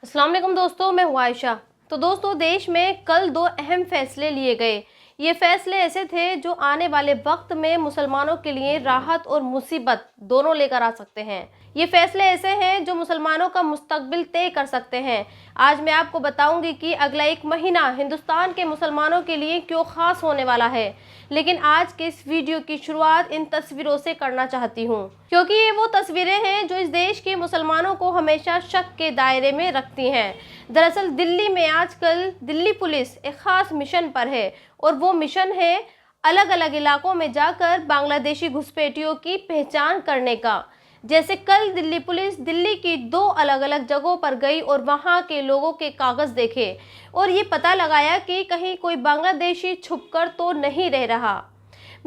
अस्सलाम वालेकुम दोस्तों, मैं हूँ आयशा। तो दोस्तों, देश में कल दो अहम फैसले लिए गए। ये फैसले ऐसे थे जो आने वाले वक्त में मुसलमानों के लिए राहत और मुसीबत दोनों लेकर आ सकते हैं। ये फैसले ऐसे हैं जो मुसलमानों का मुस्तकबिल तय कर सकते हैं। आज मैं आपको बताऊंगी कि अगला एक महीना हिंदुस्तान के मुसलमानों के लिए क्यों खास होने वाला है। लेकिन आज के इस वीडियो की शुरुआत इन तस्वीरों से करना चाहती हूँ, क्योंकि ये वो तस्वीरें हैं जो इस देश के मुसलमानों को हमेशा शक के दायरे में रखती हैं। दरअसल दिल्ली में आजकल दिल्ली पुलिस एक खास मिशन पर है, और वो मिशन है अलग अलग इलाकों में जाकर बांग्लादेशी घुसपैठियों की पहचान करने का। जैसे कल दिल्ली पुलिस दिल्ली की दो अलग अलग जगहों पर गई और वहां के लोगों के कागज देखे और ये पता लगाया कि कहीं कोई बांग्लादेशी छुपकर तो नहीं रह रहा।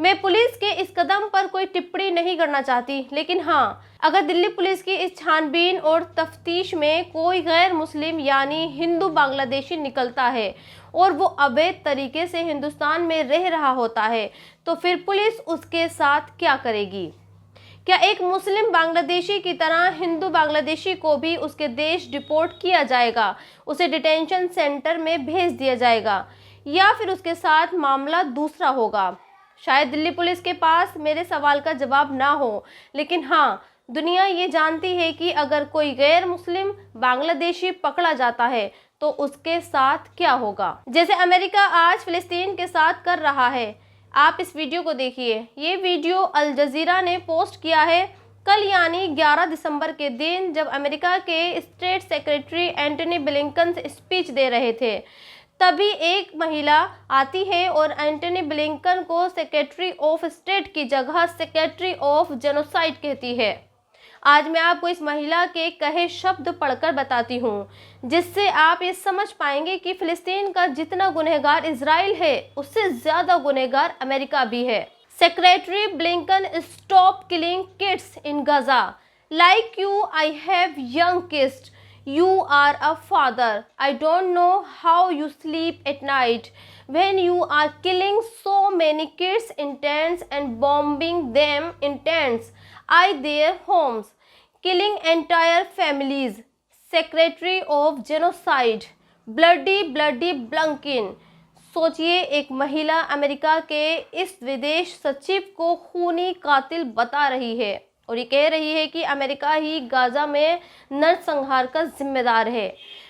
मैं पुलिस के इस कदम पर कोई टिप्पणी नहीं करना चाहती, लेकिन हाँ, अगर दिल्ली पुलिस की इस छानबीन और तफ्तीश में कोई गैर मुस्लिम यानी हिंदू बांग्लादेशी निकलता है और वो अवैध तरीके से हिंदुस्तान में रह रहा होता है, तो फिर पुलिस उसके साथ क्या करेगी? क्या एक मुस्लिम बांग्लादेशी की तरह हिंदू बांग्लादेशी को भी उसके देश डिपोर्ट किया जाएगा, उसे डिटेंशन सेंटर में भेज दिया जाएगा, या फिर उसके साथ मामला दूसरा होगा? शायद दिल्ली पुलिस के पास मेरे सवाल का जवाब ना हो, लेकिन हाँ, दुनिया ये जानती है कि अगर कोई गैर मुस्लिम बांग्लादेशी पकड़ा जाता है तो उसके साथ क्या होगा। जैसे अमेरिका आज फिलिस्तीन के साथ कर रहा है। आप इस वीडियो को देखिए। ये वीडियो अल जजीरा ने पोस्ट किया है कल, यानी 11 दिसंबर के दिन, जब अमेरिका के state secretary Antony Blinken speech दे रहे थे। तभी एक महिला आती है और एंटनी ब्लिंकन को सेक्रेटरी ऑफ स्टेट की जगह सेक्रेटरी ऑफ जेनोसाइड कहती है। आज मैं आपको इस महिला के कहे शब्द पढ़कर बताती हूँ, जिससे आप ये समझ पाएंगे कि फिलिस्तीन का जितना गुनहगार इजराइल है, उससे ज्यादा गुनहगार अमेरिका भी है। Secretary Blinken, stop killing kids in Gaza. Like you I have young kids. You are a father. I don't know how you sleep at night when you are killing so many kids in tents and bombing them in tents at their homes, killing entire families. Secretary of Genocide. Bloody Blinken. सोचिए, एक महिला America के इस विदेश सचिव को खूनी कातिल बता रही है और ये कह रही है कि अमेरिका ही गाजा में नरसंहार का जिम्मेदार है।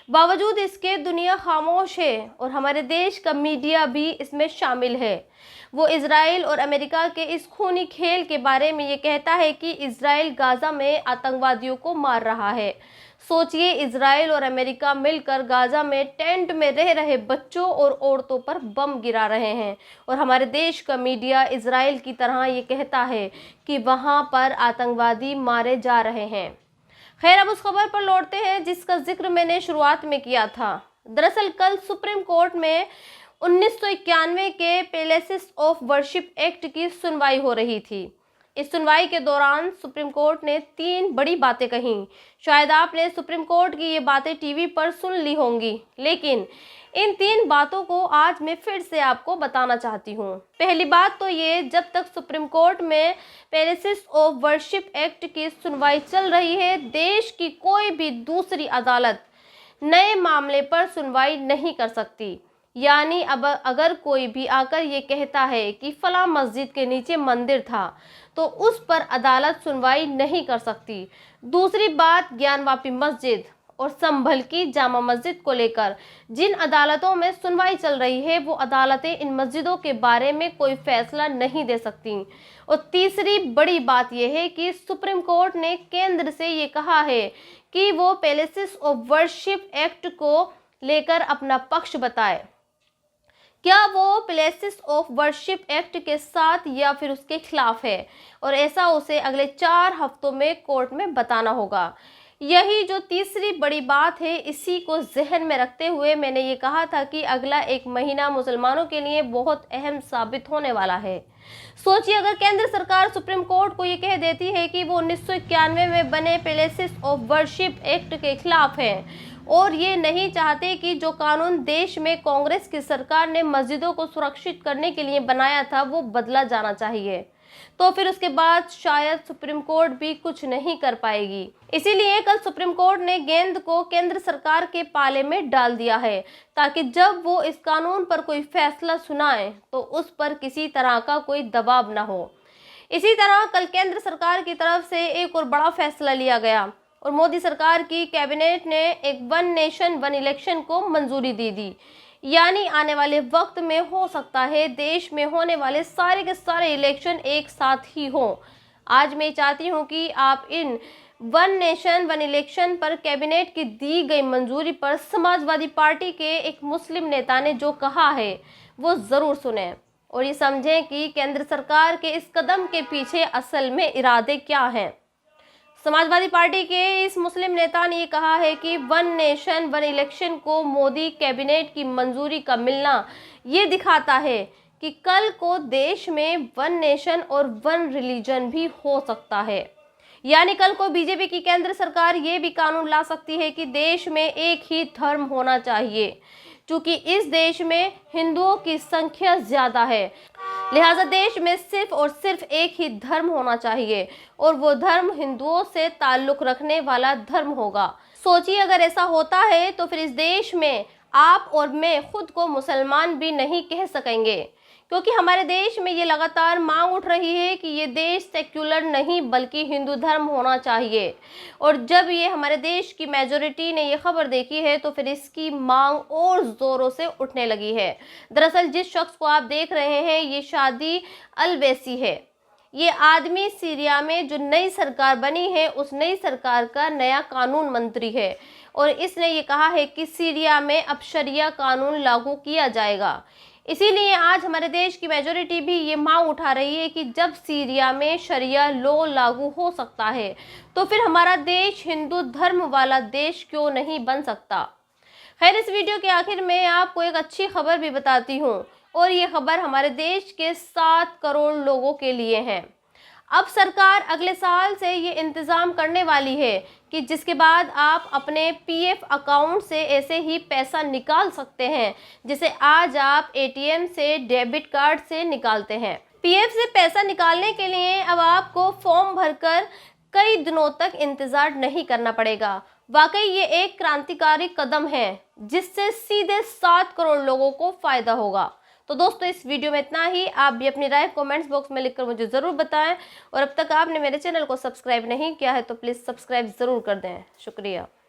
बावजूद इसके दुनिया खामोश है और हमारे देश का मीडिया भी इसमें शामिल है। वो इजराइल और अमेरिका के इस खूनी खेल के बारे में ये कहता है कि इजराइल गाजा में आतंकवादियों को मार रहा है। सोचिए, इजराइल और अमेरिका मिलकर गाजा में टेंट में रह रहे बच्चों और औरतों पर बम गिरा रहे हैं, और हमारे देश का मीडिया इजराइल की तरह ये कहता है कि वहां पर आतंकवादी मारे जा रहे हैं। खैर, अब उस खबर पर लौटते हैं जिसका जिक्र मैंने शुरुआत में किया था। दरअसल कल सुप्रीम कोर्ट में 1991 के पैलेसेस ऑफ वर्शिप एक्ट की सुनवाई हो रही थी। इस सुनवाई के दौरान सुप्रीम कोर्ट ने 3 बड़ी बातें कही। शायद आपने सुप्रीम कोर्ट की ये बातें टीवी पर सुन ली होंगी, लेकिन इन 3 बातों को आज मैं फिर से आपको बताना चाहती हूँ। पहली बात तो ये, जब तक सुप्रीम कोर्ट में पैलेसेस ऑफ वर्शिप एक्ट की सुनवाई चल रही है, देश की कोई भी दूसरी अदालत नए मामले पर सुनवाई नहीं कर सकती। यानी अब अगर कोई भी आकर ये कहता है कि फला मस्जिद के नीचे मंदिर था, तो उस पर अदालत सुनवाई नहीं कर सकती। दूसरी बात, ज्ञानवापी मस्जिद और संभल की जामा मस्जिद को लेकर जिन अदालतों में सुनवाई चल रही है, वो अदालतें इन मस्जिदों के बारे में कोई फैसला नहीं दे सकती। और तीसरी बड़ी बात यह है कि सुप्रीम कोर्ट ने केंद्र से ये कहा है कि वो पैलेसेस ऑफ वर्शिप एक्ट को लेकर अपना पक्ष बताए। क्या वो प्लेसेस ऑफ वर्शिप एक्ट के साथ या फिर उसके खिलाफ है, और ऐसा उसे अगले 4 हफ्तों में कोर्ट में बताना होगा। यही जो तीसरी बड़ी बात है, इसी को जहन में रखते हुए मैंने ये कहा था कि अगला एक महीना मुसलमानों के लिए बहुत अहम साबित होने वाला है। सोचिए, अगर केंद्र सरकार सुप्रीम कोर्ट को ये कह देती है कि वो 1991 में बने पैलेसेस ऑफ वर्शिप एक्ट के खिलाफ है और ये नहीं चाहते कि जो कानून देश में कांग्रेस की सरकार ने मस्जिदों को सुरक्षित करने के लिए बनाया था वो बदला जाना चाहिए, तो फिर उसके बाद शायद सुप्रीम कोर्ट भी कुछ नहीं कर पाएगी। इसीलिए कल सुप्रीम कोर्ट ने गेंद को केंद्र सरकार के पाले में डाल दिया है, ताकि जब वो इस कानून पर कोई फैसला सुनाए तो उस पर किसी तरह का कोई दबाव ना हो। इसी तरह कल केंद्र सरकार की तरफ से एक और बड़ा फैसला लिया गया और मोदी सरकार की कैबिनेट ने एक वन नेशन वन इलेक्शन को मंजूरी दे दी। यानी आने वाले वक्त में हो सकता है देश में होने वाले सारे के सारे इलेक्शन एक साथ ही हो। आज मैं चाहती हूं कि आप in one nation one election पर कैबिनेट की दी गई मंजूरी पर समाजवादी पार्टी के एक मुस्लिम नेता ने जो कहा है वो ज़रूर सुने और ये समझें कि केंद्र सरकार के इस कदम के पीछे असल में इरादे क्या हैं। समाजवादी पार्टी के इस मुस्लिम नेता ने ये कहा है कि वन नेशन वन इलेक्शन को मोदी कैबिनेट की मंजूरी का मिलना ये दिखाता है कि कल को देश में वन नेशन और वन रिलीजन भी हो सकता है। यानी कल को बीजेपी की केंद्र सरकार ये भी कानून ला सकती है कि देश में एक ही धर्म होना चाहिए। क्योंकि इस देश में हिंदुओं की संख्या ज़्यादा है, लिहाजा देश में सिर्फ और सिर्फ एक ही धर्म होना चाहिए और वो धर्म हिंदुओं से ताल्लुक़ रखने वाला धर्म होगा। सोचिए, अगर ऐसा होता है तो फिर इस देश में आप और मैं खुद को मुसलमान भी नहीं कह सकेंगे, क्योंकि हमारे देश में ये लगातार मांग उठ रही है कि ये देश सेक्युलर नहीं बल्कि हिंदू धर्म होना चाहिए। और जब ये हमारे देश की मेजॉरिटी ने ये खबर देखी है तो फिर इसकी मांग और ज़ोरों से उठने लगी है। दरअसल जिस शख्स को आप देख रहे हैं ये शादी अलवैसी है। ये आदमी सीरिया में जो नई सरकार बनी है उस नई सरकार का नया कानून मंत्री है और इसने ये कहा है कि सीरिया में अब शरिया कानून लागू किया जाएगा। इसीलिए आज हमारे देश की मेजॉरिटी भी ये मांग उठा रही है कि जब सीरिया में शरिया लॉ लागू हो सकता है तो फिर हमारा देश हिंदू धर्म वाला देश क्यों नहीं बन सकता। खैर, इस वीडियो के आखिर में आपको एक अच्छी खबर भी बताती हूँ और ये खबर हमारे देश के 7 करोड़ लोगों के लिए है। अब सरकार अगले साल से ये इंतज़ाम करने वाली है कि जिसके बाद आप अपने पीएफ अकाउंट से ऐसे ही पैसा निकाल सकते हैं जिसे आज आप एटीएम से डेबिट कार्ड से निकालते हैं। पीएफ से पैसा निकालने के लिए अब आपको फॉर्म भरकर कई दिनों तक इंतज़ार नहीं करना पड़ेगा। वाकई ये एक क्रांतिकारी कदम है जिससे सीधे 7 करोड़ लोगों को फ़ायदा होगा। तो दोस्तों, इस वीडियो में इतना ही। आप भी अपनी राय कमेंट्स बॉक्स में लिखकर मुझे ज़रूर बताएं और अब तक आपने मेरे चैनल को सब्सक्राइब नहीं किया है तो प्लीज़ सब्सक्राइब ज़रूर कर दें। शुक्रिया।